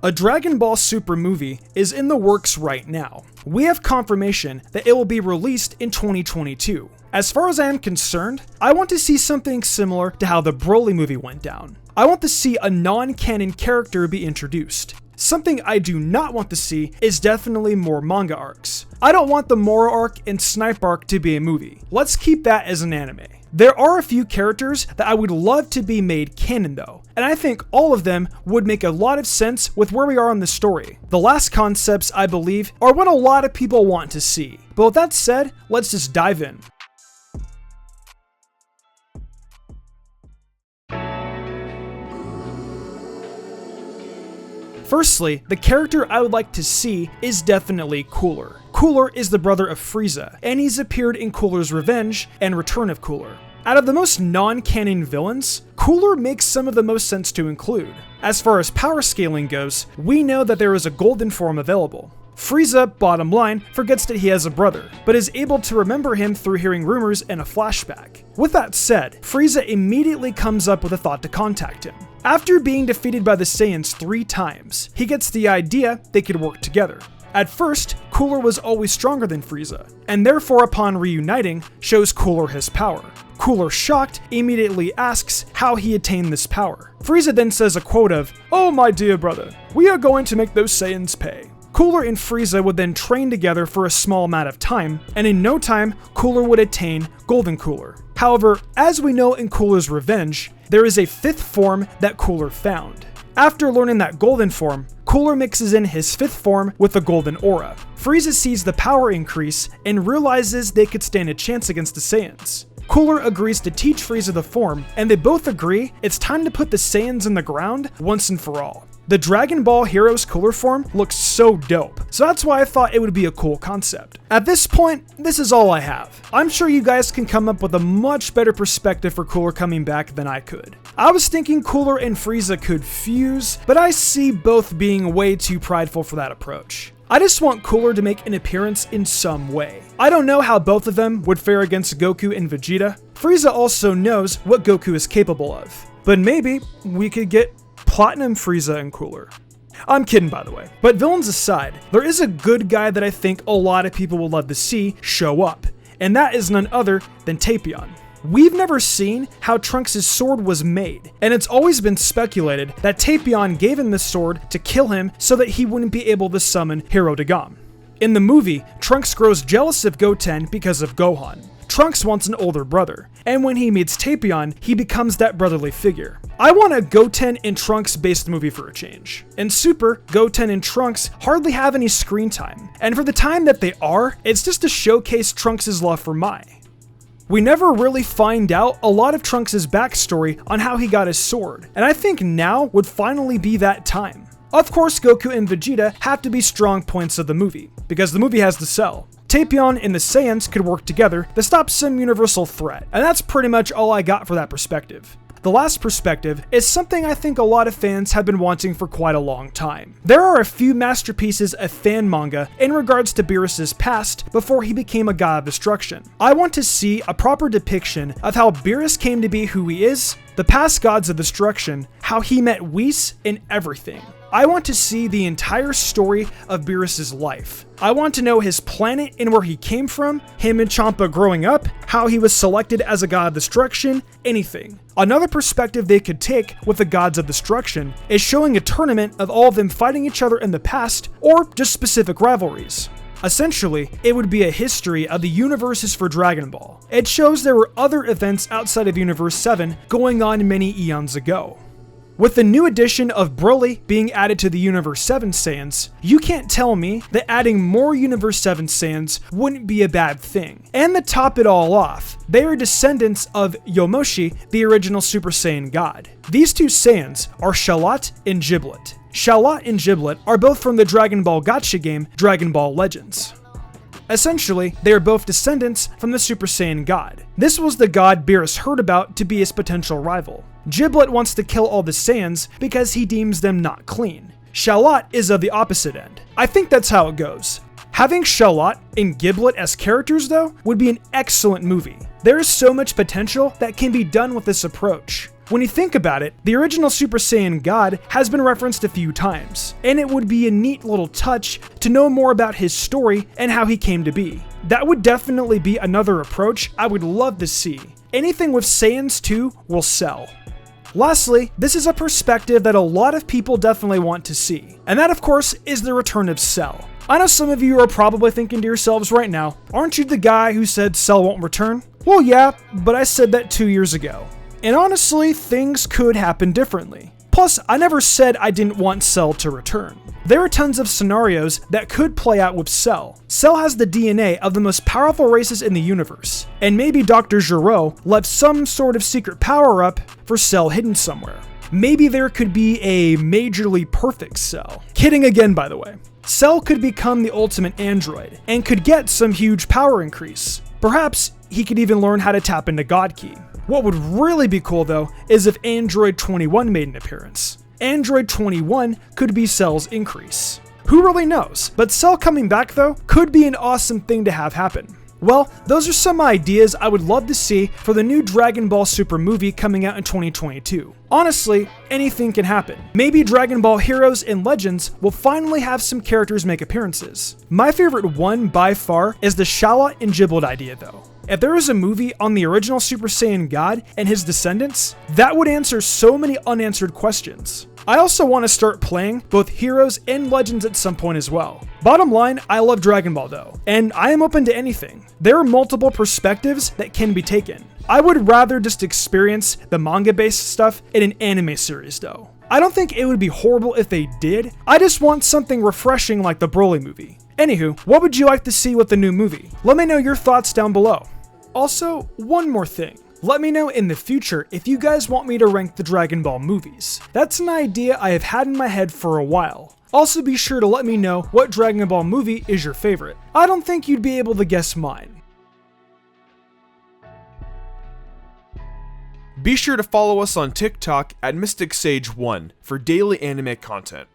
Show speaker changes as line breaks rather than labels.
A Dragon Ball Super movie is in the works right now. We have confirmation that it will be released in 2022. As far as I am concerned, I want to see something similar to how the Broly movie went down. I want to see a non-canon character be introduced. Something I do not want to see is definitely more manga arcs. I don't want the Moro arc and Snipe arc to be a movie. Let's keep that as an anime. There are a few characters that I would love to be made canon though, and I think all of them would make a lot of sense with where we are in the story. The last concepts, I believe, are what a lot of people want to see. But with that said, let's just dive in. Firstly, the character I would like to see is definitely Cooler. Cooler is the brother of Frieza, and he's appeared in Cooler's Revenge and Return of Cooler. Out of the most non-canon villains, Cooler makes some of the most sense to include. As far as power scaling goes, we know that there is a golden form available. Frieza, bottom line, forgets that he has a brother, but is able to remember him through hearing rumors and a flashback. With that said, Frieza immediately comes up with a thought to contact him. After being defeated by the Saiyans 3 times, he gets the idea they could work together. At first, Cooler was always stronger than Frieza, and therefore upon reuniting, shows Cooler his power. Cooler, shocked, immediately asks how he attained this power. Frieza then says a quote of, "Oh my dear brother, we are going to make those Saiyans pay." Cooler and Frieza would then train together for a small amount of time, and in no time, Cooler would attain Golden Cooler. However, as we know in Cooler's Revenge, there is a 5th form that Cooler found. After learning that golden form, Cooler mixes in his 5th form with the golden aura. Frieza sees the power increase and realizes they could stand a chance against the Saiyans. Cooler agrees to teach Frieza the form, and they both agree it's time to put the Saiyans in the ground once and for all. The Dragon Ball Heroes Cooler form looks so dope, so that's why I thought it would be a cool concept. At this point, this is all I have. I'm sure you guys can come up with a much better perspective for Cooler coming back than I could. I was thinking Cooler and Frieza could fuse, but I see both being way too prideful for that approach. I just want Cooler to make an appearance in some way. I don't know how both of them would fare against Goku and Vegeta. Frieza also knows what Goku is capable of, but maybe we could get Platinum Frieza and Cooler. I'm kidding, by the way. But villains aside, there is a good guy that I think a lot of people would love to see show up, and that is none other than Tapion. We've never seen how Trunks' sword was made, and it's always been speculated that Tapion gave him the sword to kill him so that he wouldn't be able to summon Hero Dagam. In the movie, Trunks grows jealous of Goten because of Gohan. Trunks wants an older brother, and when he meets Tapion, he becomes that brotherly figure. I want a Goten and Trunks based movie for a change. In Super, Goten and Trunks hardly have any screen time, and for the time that they are, it's just to showcase Trunks' love for Mai. We never really find out a lot of Trunks' backstory on how he got his sword, and I think now would finally be that time. Of course, Goku and Vegeta have to be strong points of the movie, because the movie has to sell. Tapion and the Saiyans could work together to stop some universal threat, and that's pretty much all I got for that perspective. The last perspective is something I think a lot of fans have been wanting for quite a long time. There are a few masterpieces of fan manga in regards to Beerus' past before he became a god of destruction. I want to see a proper depiction of how Beerus came to be who he is, the past gods of destruction, how he met Whis, and everything. I want to see the entire story of Beerus' life. I want to know his planet and where he came from, him and Champa growing up, how he was selected as a god of destruction, anything. Another perspective they could take with the gods of destruction is showing a tournament of all of them fighting each other in the past, or just specific rivalries. Essentially, it would be a history of the universes for Dragon Ball. It shows there were other events outside of Universe 7 going on many eons ago. With the new addition of Broly being added to the Universe 7 Saiyans, you can't tell me that adding more Universe 7 Saiyans wouldn't be a bad thing. And to top it all off, they are descendants of Yomoshi, the original Super Saiyan god. These two Saiyans are Shallot and Giblet. Shallot and Giblet are both from the Dragon Ball Gacha game Dragon Ball Legends. Essentially, they are both descendants from the Super Saiyan god. This was the god Beerus heard about to be his potential rival. Giblet wants to kill all the Saiyans because he deems them not clean. Shallot is of the opposite end. I think that's how it goes. Having Shallot and Giblet as characters, though, would be an excellent movie. There is so much potential that can be done with this approach. When you think about it, the original Super Saiyan God has been referenced a few times, and it would be a neat little touch to know more about his story and how he came to be. That would definitely be another approach I would love to see. Anything with Saiyans 2 will sell. Lastly, this is a perspective that a lot of people definitely want to see, and that of course is the return of Cell. I know some of you are probably thinking to yourselves right now, aren't you the guy who said Cell won't return? Well yeah, but I said that 2 years ago. And honestly, things could happen differently. Plus, I never said I didn't want Cell to return. There are tons of scenarios that could play out with Cell. Cell has the DNA of the most powerful races in the universe, and maybe Dr. Gero left some sort of secret power-up for Cell hidden somewhere. Maybe there could be a majorly perfect Cell. Kidding again, by the way. Cell could become the ultimate android, and could get some huge power increase. Perhaps he could even learn how to tap into God Ki. What would really be cool though, is if Android 21 made an appearance. Android 21 could be Cell's increase. Who really knows? But Cell coming back though, could be an awesome thing to have happen. Well, those are some ideas I would love to see for the new Dragon Ball Super movie coming out in 2022. Honestly, anything can happen. Maybe Dragon Ball Heroes and Legends will finally have some characters make appearances. My favorite one by far is the Shala and Giblet idea though. If there was a movie on the original Super Saiyan God and his descendants, that would answer so many unanswered questions. I also want to start playing both Heroes and Legends at some point as well. Bottom line, I love Dragon Ball though, and I am open to anything. There are multiple perspectives that can be taken. I would rather just experience the manga-based stuff in an anime series though. I don't think it would be horrible if they did, I just want something refreshing like the Broly movie. Anywho, what would you like to see with the new movie? Let me know your thoughts down below. Also, one more thing. Let me know in the future if you guys want me to rank the Dragon Ball movies. That's an idea I have had in my head for a while. Also be sure to let me know what Dragon Ball movie is your favorite. I don't think you'd be able to guess mine.
Be sure to follow us on TikTok at MysticSage1 for daily anime content.